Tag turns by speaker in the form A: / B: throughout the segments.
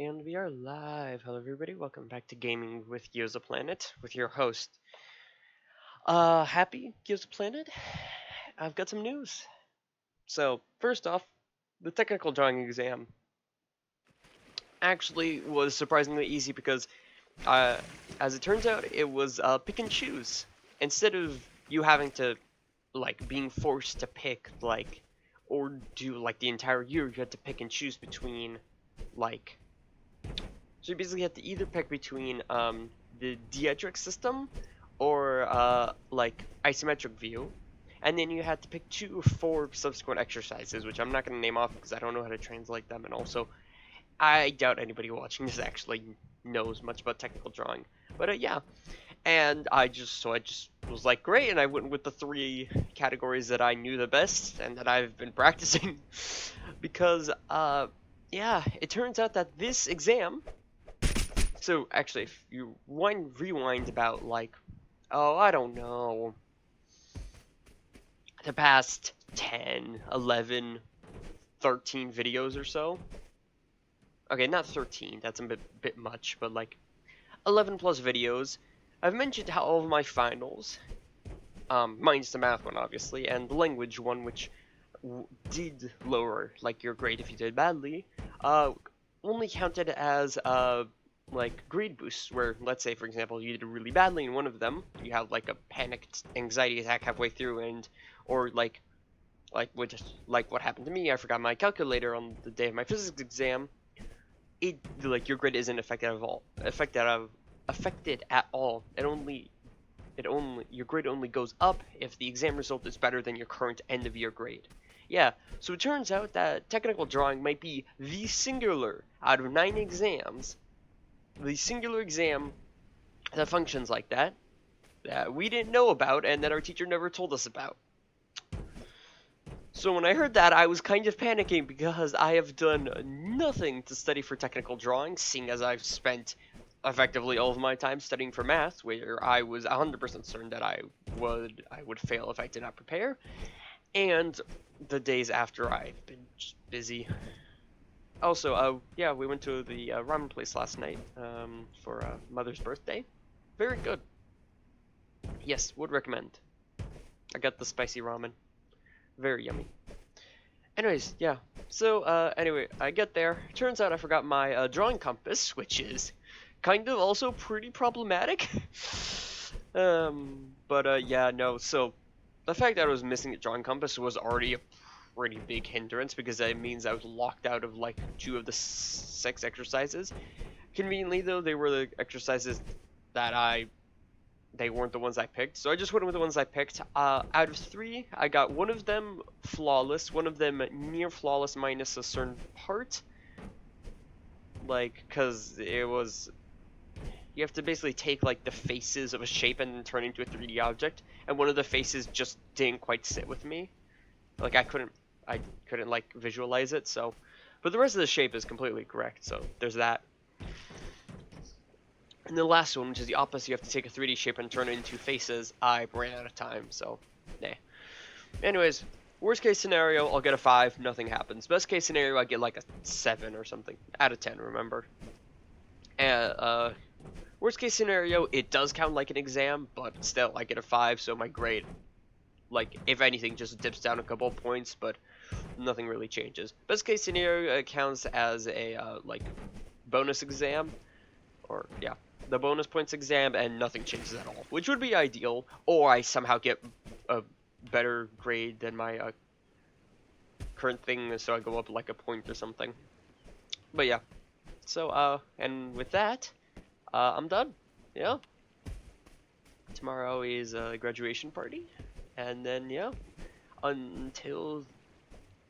A: And we are live. Hello everybody, welcome back to Gaming with Gyozaplanet with your host. Happy Gyozaplanet? I've got some news. So, first off, the technical drawing exam actually was surprisingly easy because, as it turns out, it was pick and choose. Instead of you having to, being forced to pick, or do, the entire year, you had to pick and choose between, so you basically have to either pick between the diedric system or isometric view, and then you had to pick 2 or 4 subsequent exercises, which I'm not going to name off because I don't know how to translate them, and also I doubt anybody watching this actually knows much about technical drawing. But yeah, and I just was like, great, and I went with the 3 categories that I knew the best and that I've been practicing because yeah, it turns out that this exam. So actually, if you rewind about I don't know, the past 10, 11, 13 videos or so. Okay, not 13, that's a bit much, but 11 plus videos. I've mentioned how all of my finals, minus the math one obviously, and the language one, which did lower your grade if you did badly, only counted as grade boosts, where let's say for example you did really badly in one of them, you have a panicked anxiety attack halfway through, or what happened to me, I forgot my calculator on the day of my physics exam. It your grade isn't affected at all. Your grade only goes up if the exam result is better than your current end of year grade. Yeah, so it turns out that technical drawing might be the singular out of 9 exams, the singular exam that functions like that we didn't know about and that our teacher never told us about. So when I heard that, I was kind of panicking because I have done nothing to study for technical drawing, seeing as I've spent effectively all of my time studying for math, where I was 100% certain that I would fail if I did not prepare, and the days after I've been just busy. Also, yeah, we went to the ramen place last night for Mother's birthday. Very good. Yes, would recommend. I got the spicy ramen. Very yummy. Anyways, yeah. So, anyway, I get there. Turns out I forgot my drawing compass, which is kind of also pretty problematic. But yeah, no. So, the fact that I was missing a drawing compass was already a pretty big hindrance because that means I was locked out of 2 of the 6 exercises. Conveniently, though, they were the exercises that they weren't the ones I picked, so I just went with the ones I picked. Out of 3, I got one of them flawless, one of them near flawless minus a certain part. Cause it was, you have to basically take the faces of a shape and then turn it into a 3D object, and one of the faces just didn't quite sit with me. I couldn't visualize it, so, but the rest of the shape is completely correct, so there's that. And the last one, which is the opposite, you have to take a 3D shape and turn it into faces, I ran out of time, so, nah. Anyways, worst case scenario, I'll get a 5, nothing happens. Best case scenario, I get a 7 or something, out of 10, remember. And, worst case scenario, it does count like an exam, but still, I get a 5, so my grade, if anything, just dips down a couple points, but nothing really changes. Best case scenario, it counts as a, bonus exam, or, yeah, the bonus points exam, and nothing changes at all, which would be ideal, or I somehow get a better grade than my current thing, so I go up a point or something. But yeah, so and with that, I'm done. Yeah, tomorrow is a graduation party, and then yeah, until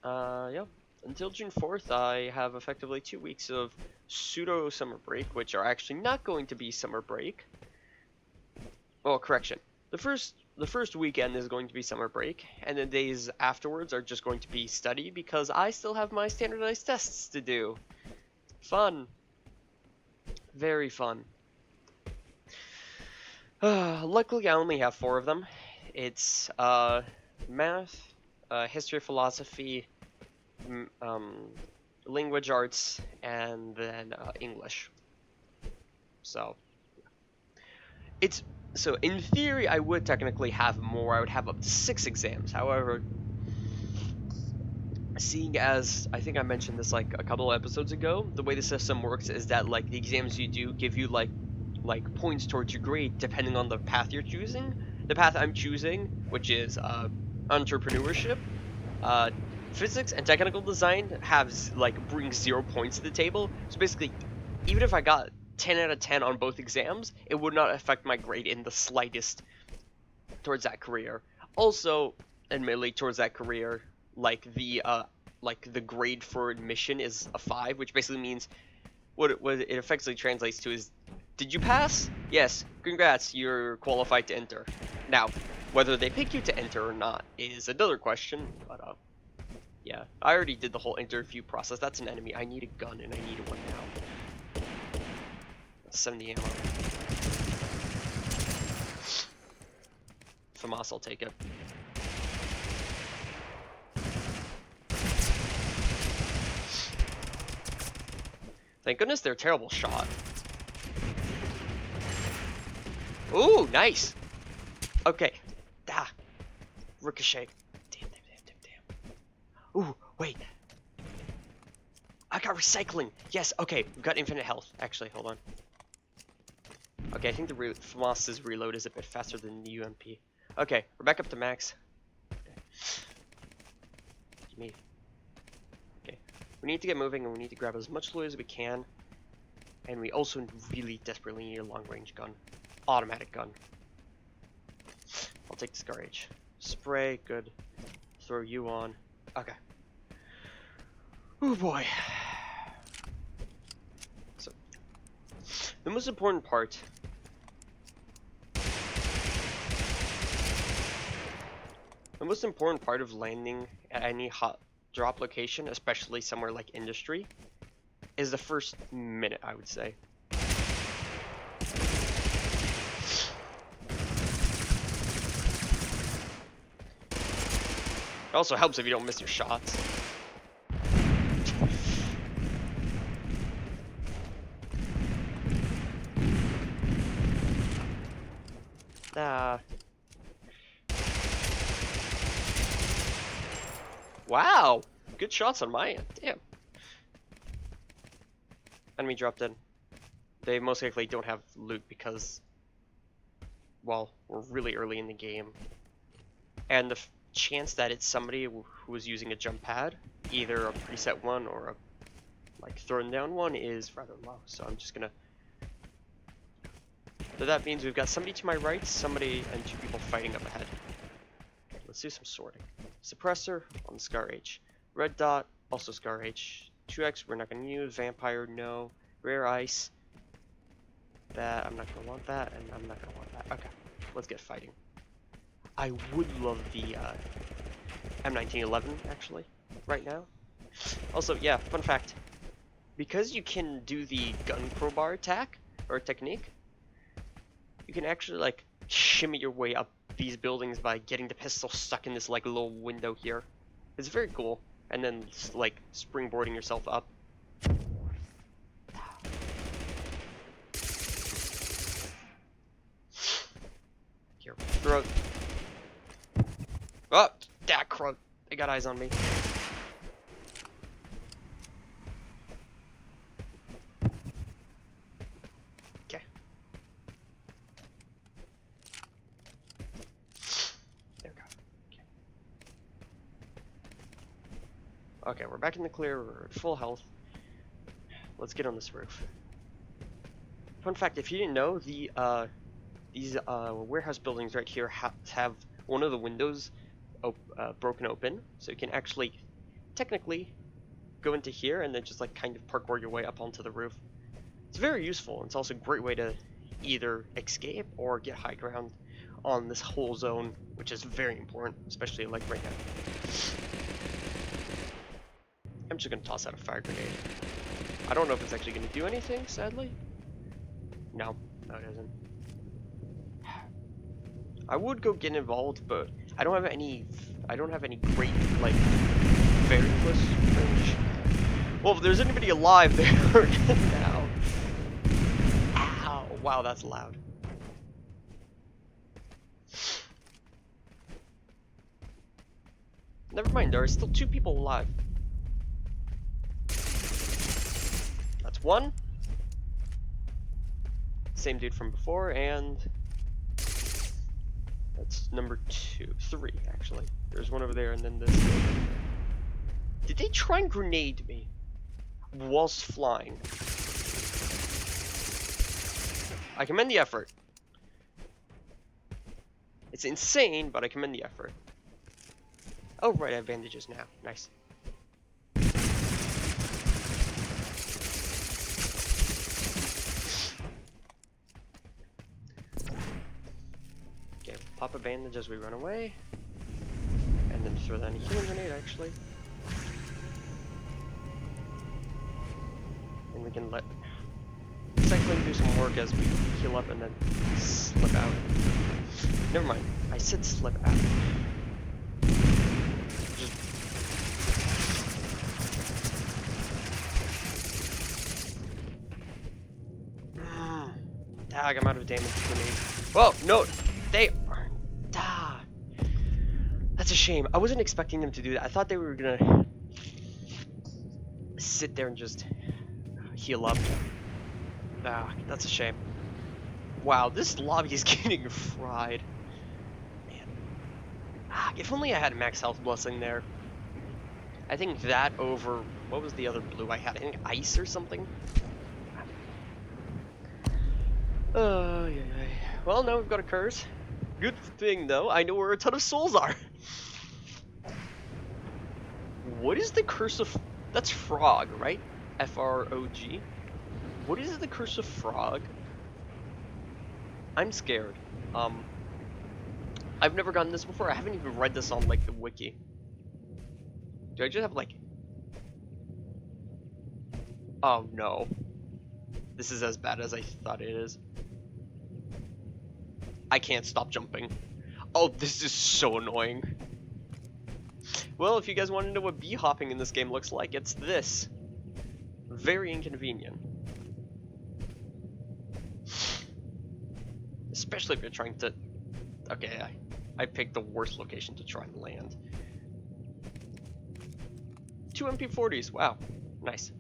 A: June 4th, I have effectively 2 weeks of pseudo summer break, which are actually not going to be summer break. Well, correction. The first weekend is going to be summer break, and the days afterwards are just going to be study because I still have my standardized tests to do. Fun. Very fun. Luckily, I only have 4 of them. It's math, history, philosophy, language arts, and then English. So it's so in theory I would technically have more. I would have up to 6 exams. However, seeing as I think I mentioned this like a couple of episodes ago, the way the system works is that like the exams you do give you like points towards your grade depending on the path you're choosing. The path I'm choosing, which is entrepreneurship, physics and technical design, brings 0 points to the table. So basically, even if I got 10 out of 10 on both exams, it would not affect my grade in the slightest towards that career. Also, admittedly, towards that career, like the grade for admission is a 5, which basically means what it effectively translates to is, did you pass? Yes, congrats, you're qualified to enter. Now, whether they pick you to enter or not is another question, but yeah, I already did the whole interview process. That's an enemy. I need a gun, and I need one now. 70 ammo. FAMAS, I'll take it. Thank goodness they're a terrible shot. Ooh, nice. Okay. Ah. Ricochet. Damn. Ooh, wait. I got recycling. Yes, okay. We've got infinite health. Actually, hold on. Okay, I think the FAMAS's reload is a bit faster than the UMP. Okay, we're back up to max. Okay. We need to get moving, and we need to grab as much loot as we can. And we also really desperately need a long-range gun. Automatic gun. I'll take the Scar H. Spray, good. Throw you on. Okay. Oh boy. So, the most important part. The most important part of landing at any hot drop location, especially somewhere like industry, is the first minute, I would say. It also helps if you don't miss your shots. Wow! Good shots on my end. Damn. Enemy dropped in. They most likely don't have loot because, well, we're really early in the game. And the chance that it's somebody who was using a jump pad, either a preset one or a thrown down one, is rather low. So I'm just gonna. So that means we've got somebody to my right, somebody and 2 people fighting up ahead. Let's do some sorting. Suppressor on the Scar H. Red dot, also Scar H. 2x we're not gonna use. Vampire, no. Rare ice. That I'm not gonna want that, and I'm not gonna want that. Okay, let's get fighting. I would love the M1911 actually right now. Also, yeah, fun fact. Because you can do the gun crowbar attack or technique, you can actually shimmy your way up these buildings by getting the pistol stuck in this little window here. It's very cool. And then springboarding yourself up. Here, throw it. Oh, that crow. They got eyes on me. Okay. There we go. Okay, we're back in the clear. We're at full health. Let's get on this roof. Fun fact: if you didn't know, these warehouse buildings right here have one of the windows broken open, so you can actually technically go into here and then just kind of parkour your way up onto the roof. It's very useful. It's also a great way to either escape or get high ground on this whole zone, which is very important, especially right now. I'm just gonna toss out a fire grenade. I don't know if it's actually gonna do anything, sadly. No, it isn't. I would go get involved, but I don't have any great very close range. Well, if there's anybody alive there now. Ow. Wow, that's loud. Never mind, there are still 2 people alive. That's 1. Same dude from before, and that's number 3, actually. There's one over there, and then this. Did they try and grenade me whilst flying? I commend the effort. It's insane, but I commend the effort. Oh, right, I have bandages now. Nice. Okay, pop a bandage as we run away. And then throw down a healing grenade, actually. And we can let cycling do some work as we heal up and then slip out. Never mind, I said slip out. Just... Tag, I'm out of damage grenade. Whoa, no, they aren't. Ah, that's a shame. I wasn't expecting them to do that. I thought they were gonna sit there and just heal up. Ah, that's a shame. Wow, this lobby is getting fried. Man. Ah, if only I had max health blessing there. I think that over... What was the other blue I had? I think ice or something? Oh, yeah. Well, now we've got a curse. Good thing, though, I know where a ton of souls are. What is the curse of... That's frog, right? F-R-O-G. What is the curse of frog? I'm scared. I've never gotten this before. I haven't even read this on, like, the wiki. Do I just have, like... Oh, no. This is as bad as I thought it is. I can't stop jumping. Oh, this is so annoying. Well, if you guys want to know what bee hopping in this game looks like, it's this. Very inconvenient. Especially if you're trying to... Okay, I picked the worst location to try and land. 2 MP40s, wow. Nice.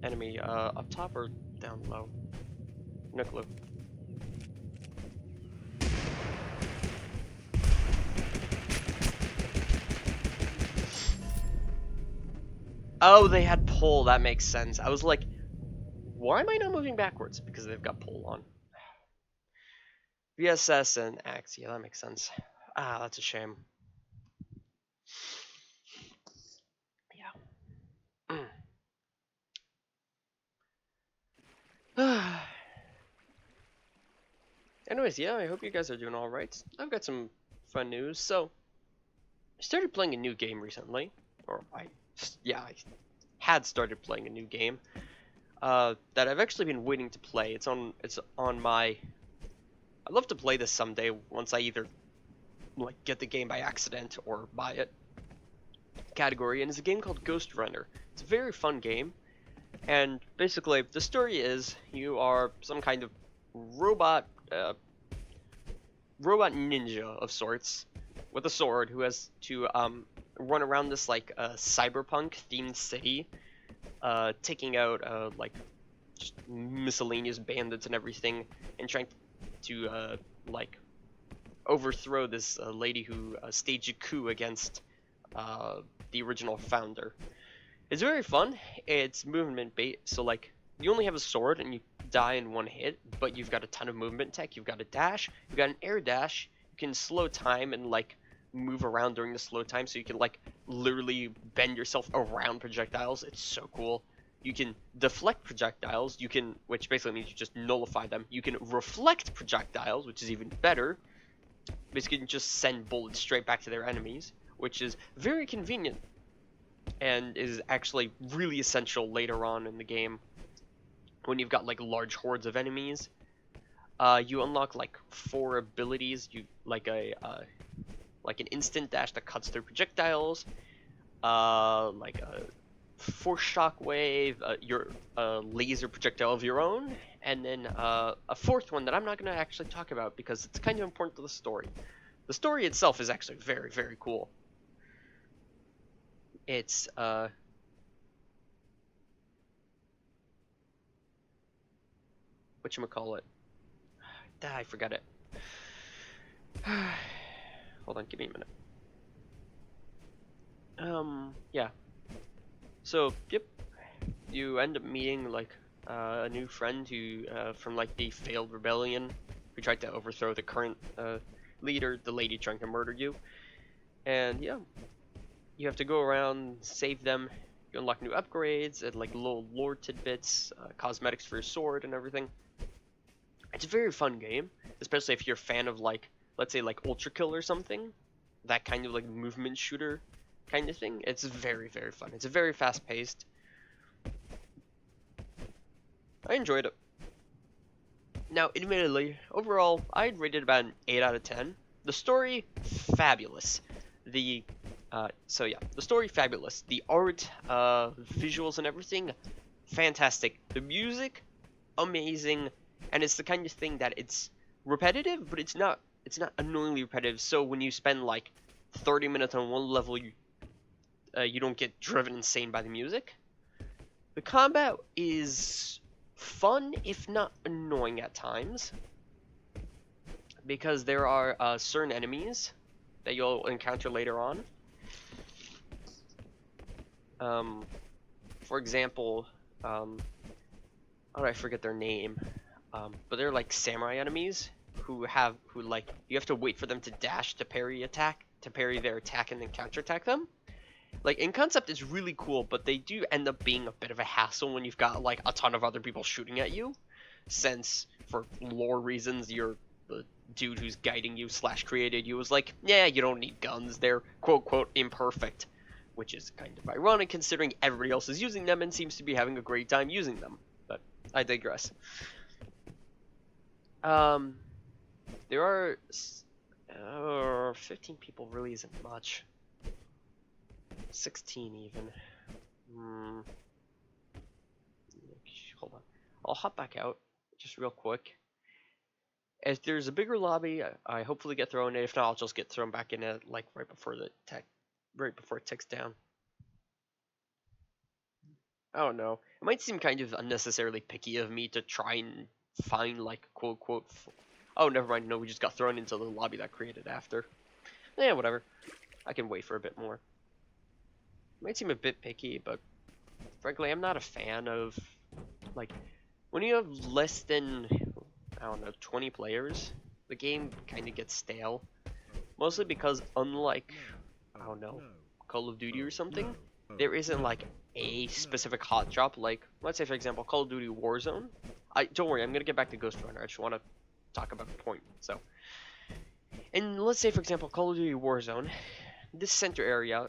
A: Enemy, up top or down low? No clue. Oh, they had pull, that makes sense. I was like, why am I not moving backwards? Because they've got pull on. VSS and Axe, yeah, that makes sense. Ah, that's a shame. Yeah. Anyways, yeah, I hope you guys are doing alright. I've got some fun news. So, I started playing a new game recently. Or, I had started playing a new game. That I've actually been waiting to play. It's on my... I'd love to play this someday once I either, like, get the game by accident or buy it. Category, and it's a game called Ghostrunner. It's a very fun game. And, basically, the story is, you are some kind of robot ninja of sorts with a sword who has to run around this like cyberpunk themed city, taking out like just miscellaneous bandits and everything, and trying to like overthrow this lady who staged a coup against the original founder. It's very fun. It's movement based, so like you only have a sword and you die in one hit, but you've got a ton of movement tech. You've got a dash, you've got an air dash, you can slow time and like move around during the slow time, so you can like literally bend yourself around projectiles. It's so cool. You can deflect projectiles, you can, which basically means you just nullify them. You can reflect projectiles, which is even better. Basically, you can just send bullets straight back to their enemies, which is very convenient and is actually really essential later on in the game when you've got like large hordes of enemies. You unlock like 4 abilities. You like an instant dash that cuts through projectiles, like a force shock wave, your laser projectile of your own, and then a fourth one that I'm not going to actually talk about because it's kind of important to the story. The story itself is actually very, very cool. It's whatchamacallit? I forgot it. Hold on, give me a minute. Yeah. So, yep, you end up meeting like a new friend who from like the failed rebellion who tried to overthrow the current leader, the lady trying to murder you. And yeah, you have to go around, save them. You unlock new upgrades and like little lore tidbits, cosmetics for your sword and everything. It's a very fun game, especially if you're a fan of like, let's say like Ultra Kill or something, that kind of like movement shooter kind of thing. It's very, very fun. It's a very fast paced. I enjoyed it. Now, admittedly, overall, I'd rate it about an 8 out of 10. The story, fabulous. The the story, fabulous. The art, visuals and everything, fantastic. The music, amazing. And it's the kind of thing that it's repetitive, but it's not annoyingly repetitive. So when you spend like 30 minutes on one level, you don't get driven insane by the music. The combat is fun, if not annoying at times, because there are certain enemies that you'll encounter later on. For example, I forget their name, but they're like samurai enemies who like you have to wait for them to dash to parry their attack and then counterattack them. Like, in concept, it's really cool, but they do end up being a bit of a hassle when you've got, like, a ton of other people shooting at you. Since, for lore reasons, the dude who's guiding you / created you was like, yeah, you don't need guns. They're, quote-quote, imperfect. Which is kind of ironic, considering everybody else is using them and seems to be having a great time using them. But I digress. There are... 15 people really isn't much. 16 even. Hold on. I'll hop back out just real quick. If there's a bigger lobby, I hopefully get thrown in. If not, I'll just get thrown back in it like right before it ticks down. I don't know. It might seem kind of unnecessarily picky of me to try and find like quote. Oh, never mind. No, we just got thrown into the lobby that created after. Yeah, whatever. I can wait for a bit more. Might seem a bit picky, but frankly, I'm not a fan of, like, when you have less than, I don't know, 20 players, the game kind of gets stale. Mostly because, unlike, I don't know, Call of Duty or something, there isn't, like, a specific hot drop, like, let's say, for example, Call of Duty Warzone. Don't worry, I'm gonna get back to Ghostrunner, I just want to talk about the point, so. And let's say, for example, Call of Duty Warzone, this center area,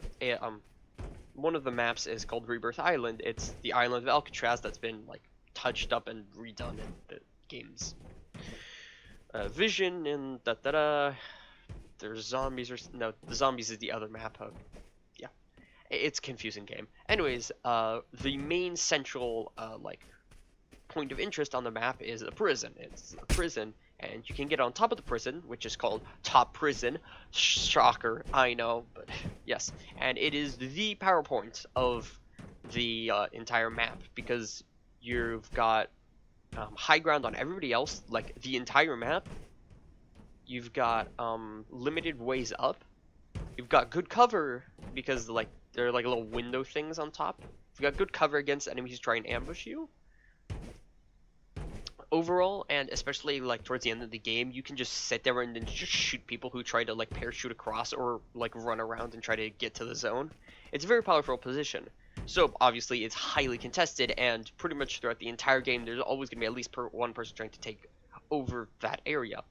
A: one of the maps is called Rebirth Island. It's the island of Alcatraz that's been like touched up and redone in the game's vision and There's zombies no, the zombies is the other map. Yeah, it's a confusing game. Anyways, the main central like point of interest on the map is a prison. It's a prison. And you can get on top of the prison, which is called Top Prison. Shocker, I know, but yes. And it is the PowerPoint of the entire map, because you've got high ground on everybody else, like the entire map. You've got limited ways up. You've got good cover, because like there are like little window things on top. You've got good cover against enemies who try and ambush you. Overall, and especially like towards the end of the game, you can just sit there and then just shoot people who try to like parachute across or like run around and try to get to the zone. It's a very powerful position. So obviously it's highly contested, and pretty much throughout the entire game there's always going to be at least one person trying to take over that area.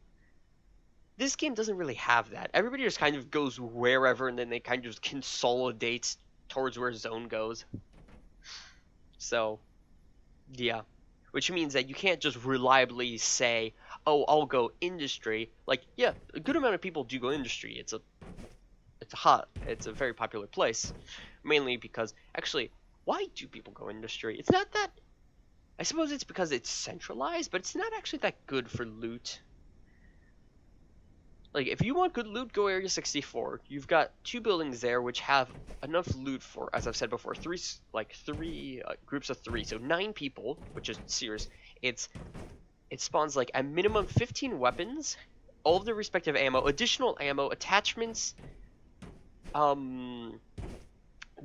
A: This game doesn't really have that. Everybody just kind of goes wherever, and then they kind of just consolidate towards where zone goes. So, yeah. Which means that you can't just reliably say, oh, I'll go industry. Like, yeah, a good amount of people do go industry. It's a very popular place, mainly because, actually, why do people go industry? It's not that, I suppose it's because it's centralized, but it's not actually that good for loot. Like, if you want good loot, go Area 64. You've got 2 buildings there which have enough loot for, as I've said before, three groups of 3, so 9 people, which is serious. It spawns like a minimum 15 weapons, all of their respective ammo, additional ammo, attachments,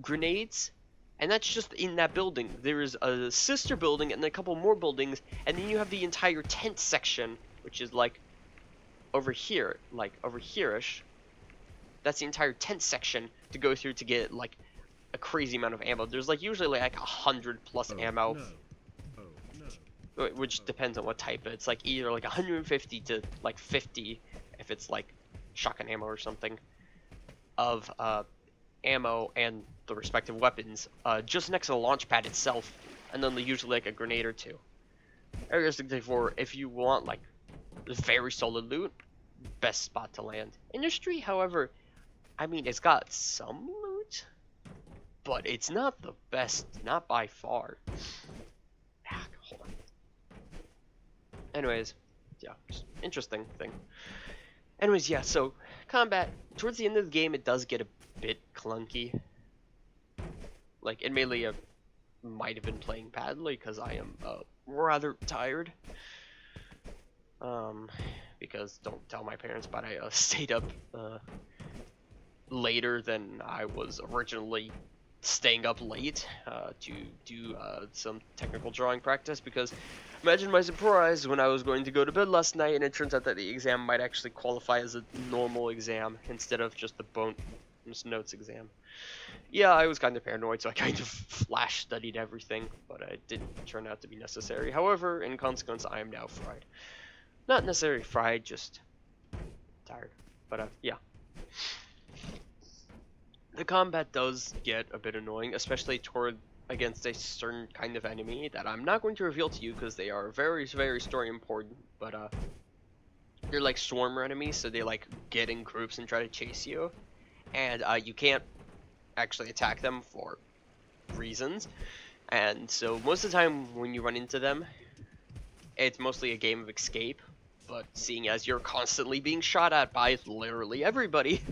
A: grenades, and that's just in that building. There is a sister building and a couple more buildings, and then you have the entire tent section, which is like over here, like over here-ish. That's the entire tent section to go through to get like a crazy amount of ammo. There's like usually like 100 plus ammo. Which depends on what type. It's like either like 150 to like 50 if it's like shotgun ammo or something of ammo and the respective weapons just next to the launch pad itself, and then usually like a grenade or 2. Area 64, if you want like very solid loot, best spot to land. Industry, however, I mean, it's got some loot, but it's not the best, not by far. Hold on. Anyways, yeah, just interesting thing. Anyways, yeah, so combat, towards the end of the game, it does get a bit clunky. Like, admittedly, I might have been playing badly because I am rather tired. Because don't tell my parents, but I stayed up later than I was originally staying up late to do some technical drawing practice, because imagine my surprise when I was going to go to bed last night and it turns out that the exam might actually qualify as a normal exam instead of just the bonus notes exam. Yeah, I was kind of paranoid, so I kind of flash studied everything, but it didn't turn out to be necessary. However, in consequence, I am now fried. Not necessarily fried, just tired. But yeah. The combat does get a bit annoying, especially against a certain kind of enemy that I'm not going to reveal to you because they are very, very story important. But they're like swarmer enemies, so they like get in groups and try to chase you, and you can't actually attack them for reasons. And so most of the time when you run into them, it's mostly a game of escape. But seeing as you're constantly being shot at by literally everybody,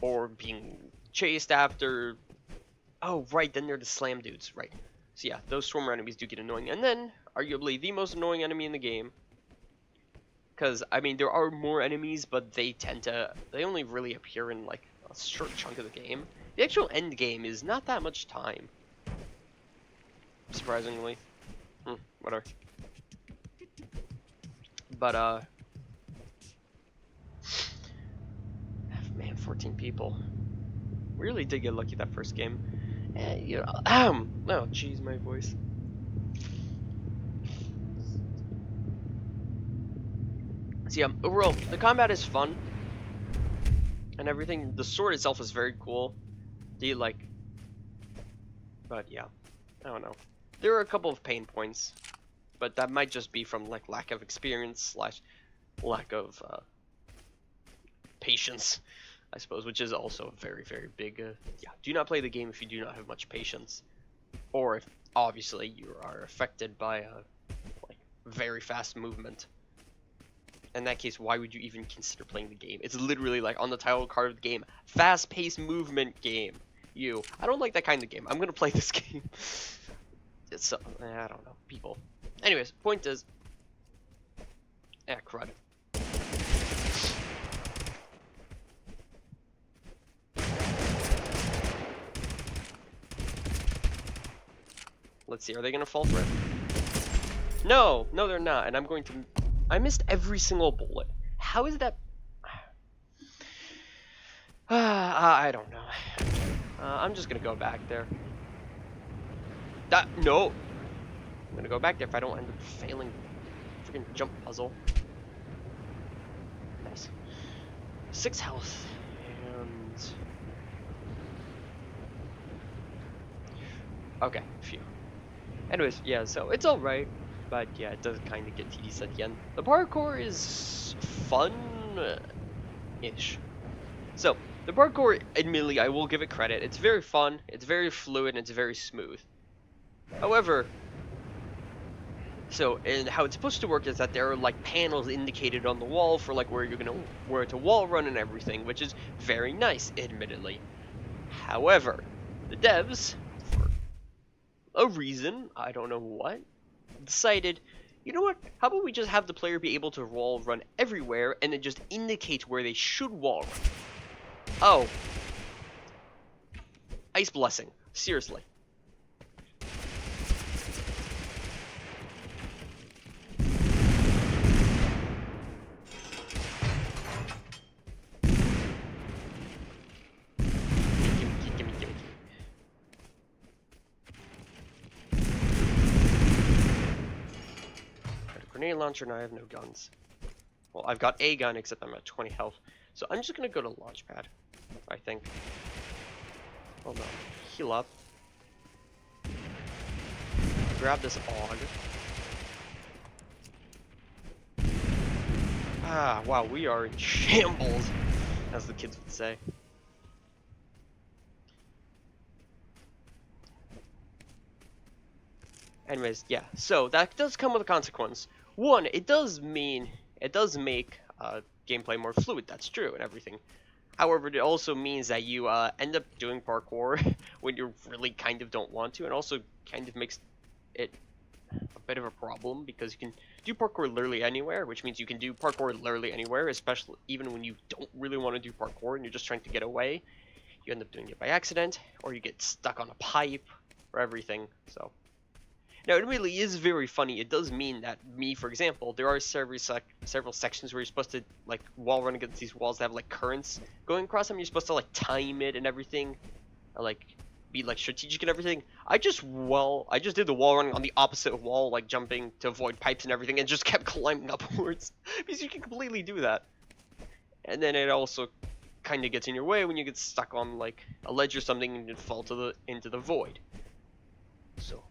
A: or being chased after, oh right, then they're the slam dudes, right? So yeah, those swarmer enemies do get annoying, and then arguably the most annoying enemy in the game, because I mean there are more enemies, but they only really appear in like a short chunk of the game. The actual end game is not that much time, surprisingly. Whatever. But man, 14 people. We really did get lucky that first game. You know, oh jeez, my voice. So yeah, overall, the combat is fun and everything. The sword itself is very cool. But yeah, I don't know. There are a couple of pain points, but that might just be from like lack of experience / lack of patience, I suppose, which is also very, very big. Yeah, do not play the game if you do not have much patience, or if obviously you are affected by like very fast movement. In that case, why would you even consider playing the game? It's literally like on the title card of the game, fast-paced movement game. I don't like that kind of game. I'm gonna play this game. It's I don't know, people. Anyways, point is, crud. Let's see, are they gonna fall for it? No, they're not, and I missed every single bullet. How is that? I don't know. I'm just gonna go back there. No! I'm gonna go back there if I don't end up failing the freaking jump puzzle. Nice. 6 health, and... okay, phew. Anyways, yeah, so it's alright. But yeah, it does kind of get tedious at the end. The parkour is fun-ish. So, the parkour, admittedly, I will give it credit. It's very fun, it's very fluid, and it's very smooth. However, and how it's supposed to work is that there are like panels indicated on the wall for like where to wall run and everything, which is very nice, admittedly. However, the devs, for a reason, I don't know what, decided, you know what, how about we just have the player be able to wall run everywhere and it just indicates where they should wall run. Oh. Ice blessing. Seriously. Gimme. Got a grenade launcher and I have no guns. Well, I've got a gun, except I'm at 20 health. So I'm just gonna go to launch pad, I think. Hold on. Heal up. Grab this AUG. Ah, wow, we are in shambles, as the kids would say. Anyways, yeah, so that does come with a consequence. One, it does make gameplay more fluid, that's true, and everything. However, it also means that you end up doing parkour when you really kind of don't want to, and also kind of makes it a bit of a problem because you can do parkour literally anywhere, which means you can do parkour literally anywhere, especially even when you don't really want to do parkour and you're just trying to get away. You end up doing it by accident, or you get stuck on a pipe, or everything, so. Now, it really is very funny. It does mean that for example, there are several sections where you're supposed to, like, wall run against these walls that have, like, currents going across them. You're supposed to, like, time it and everything, or, like, be, like, strategic and everything. I just did the wall running on the opposite wall, like, jumping to avoid pipes and everything, and just kept climbing upwards, because you can completely do that. And then it also kind of gets in your way when you get stuck on, like, a ledge or something and you fall into the void. So.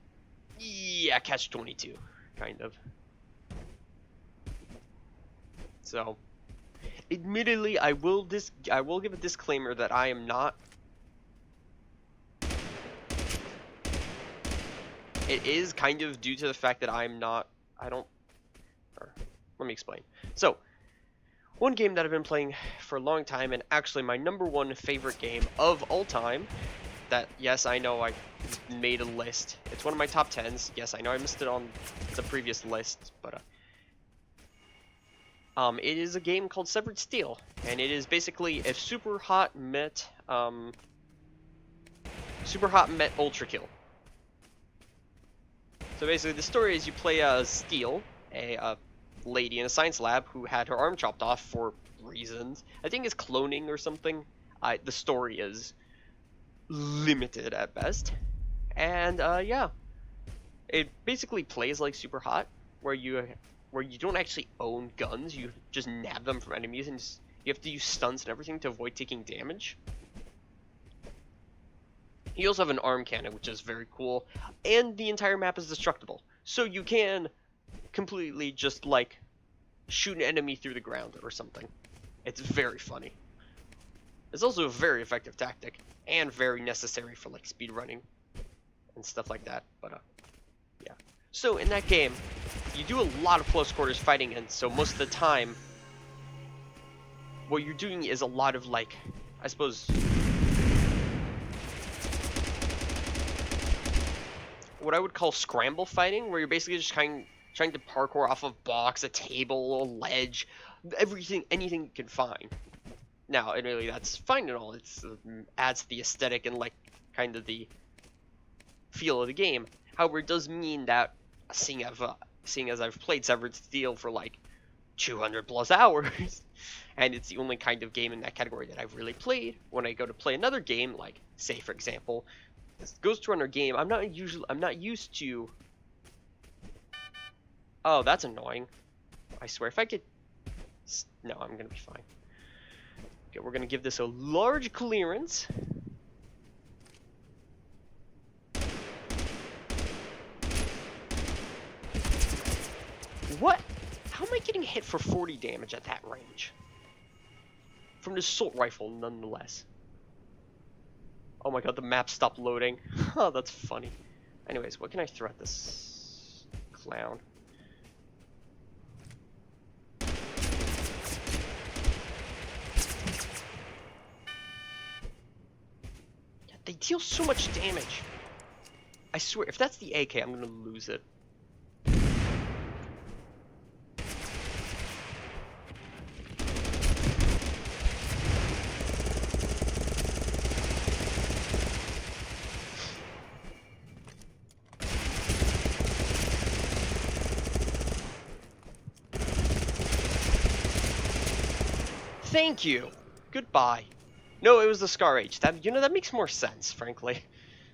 A: Yeah, catch-22, kind of. So, admittedly, I will give a disclaimer that I am not. It is kind of due to the fact that let me explain. So, one game that I've been playing for a long time, and actually my #1 favorite game of all time, that, yes, I know I made a list. It's one of my top 10s. Yes, I know I missed it on the previous list, but it is a game called Severed Steel, and it is basically a super hot met Ultra Kill. So basically, the story is you play Steel, a lady in a science lab who had her arm chopped off for reasons. I think it's cloning or something. The story is limited at best, and yeah, it basically plays like Super Hot, where you don't actually own guns, you just nab them from enemies, and you have to use stunts and everything to avoid taking damage. You also have an arm cannon, which is very cool, and the entire map is destructible, so you can completely just, like, shoot an enemy through the ground or something. It's very funny. It's also a very effective tactic, and very necessary for, like, speed running and stuff like that, but yeah. So in that game, you do a lot of close quarters fighting, and so most of the time, what you're doing is a lot of, like, I suppose, what I would call scramble fighting, where you're basically just trying to parkour off of a box, a table, a ledge, anything you can find. Now, admittedly, that's fine and all. It adds to the aesthetic and, like, kind of the feel of the game. However, it does mean that, seeing as I've played Severed Steel for, like, 200 plus hours, and it's the only kind of game in that category that I've really played, when I go to play another game, like, say, for example, this Ghostrunner game, I'm not used to. Oh, that's annoying. I swear, if I could. No, I'm gonna be fine. Okay, we're gonna give this a large clearance. What? How am I getting hit for 40 damage at that range? From the assault rifle, nonetheless. Oh my god, the map stopped loading. Oh, that's funny. Anyways, what can I throw at this clown? They deal so much damage. I swear, if that's the AK, I'm gonna lose it. Thank you. Goodbye. No, it was the Scar H. That, you know, that makes more sense, frankly.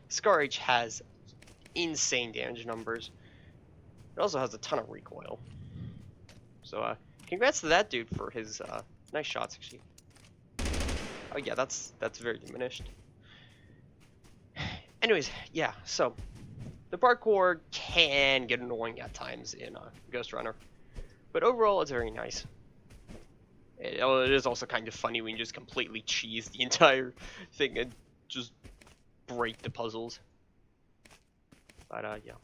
A: Scar H has insane damage numbers. It also has a ton of recoil. So, congrats to that dude for his nice shots, actually. Oh yeah, that's very diminished. Anyways, yeah. So, the parkour can get annoying at times in Ghostrunner, but overall, it's very nice. It is also kind of funny when you just completely cheese the entire thing and just break the puzzles. But yeah,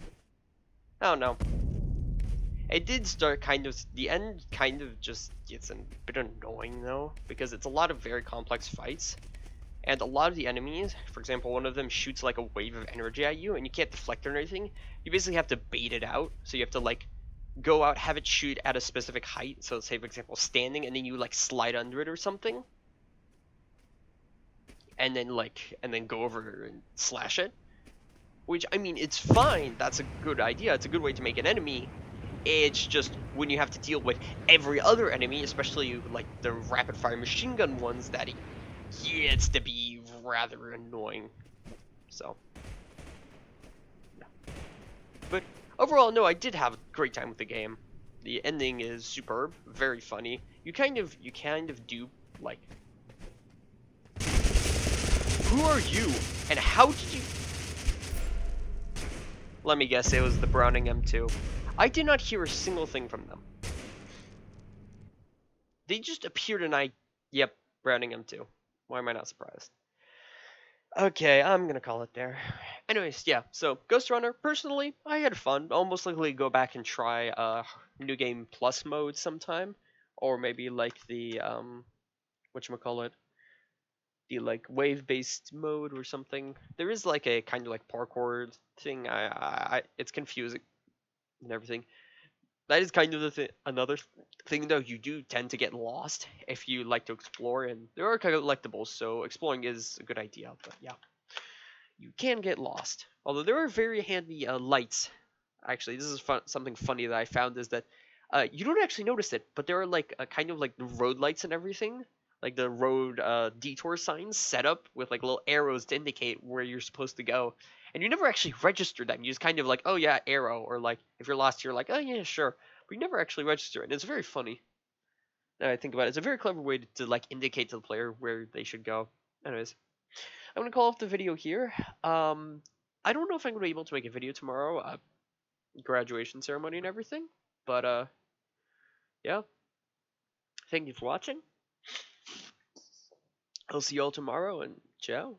A: I don't know. It did start kind of, the end kind of just gets a bit annoying though, because it's a lot of very complex fights, and a lot of the enemies, for example, one of them shoots like a wave of energy at you, and you can't deflect or anything. You basically have to bait it out, so you have to like go out, have it shoot at a specific height. So say, for example, standing, and then you like slide under it or something, and then go over and slash it. Which, I mean, it's fine. That's a good idea. It's a good way to make an enemy. It's just when you have to deal with every other enemy, especially like the rapid fire machine gun ones, that it gets to be rather annoying. So, yeah. But overall, no, I did have a great time with the game. The ending is superb, very funny. You kind of do like, who are you, and how did you? Let me guess, it was the Browning M2. I did not hear a single thing from them. They just appeared and yep, Browning M2. Why am I not surprised? Okay, I'm gonna call it there. Anyways, yeah, so Ghostrunner, personally, I had fun. I'll most likely go back and try New Game Plus mode sometime. Or maybe like the, whatchamacallit, the like wave-based mode or something. There is like a kind of like parkour thing. It's confusing and everything. That is kind of another thing though. You do tend to get lost if you like to explore, and there are collectibles, so exploring is a good idea. But yeah, you can get lost. Although there are very handy lights. Actually, this is something funny that I found is that you don't actually notice it, but there are like kind of like the road lights and everything, like the road detour signs set up with like little arrows to indicate where you're supposed to go. And you never actually register them. You just kind of like, oh yeah, arrow, or like if you're lost, you're like, oh yeah, sure. But you never actually register it. And it's very funny. Now I think about it, it's a very clever way to like indicate to the player where they should go. Anyways, I'm gonna call off the video here. I don't know if I'm gonna be able to make a video tomorrow, graduation ceremony and everything, but yeah. Thank you for watching. I'll see you all tomorrow, and ciao.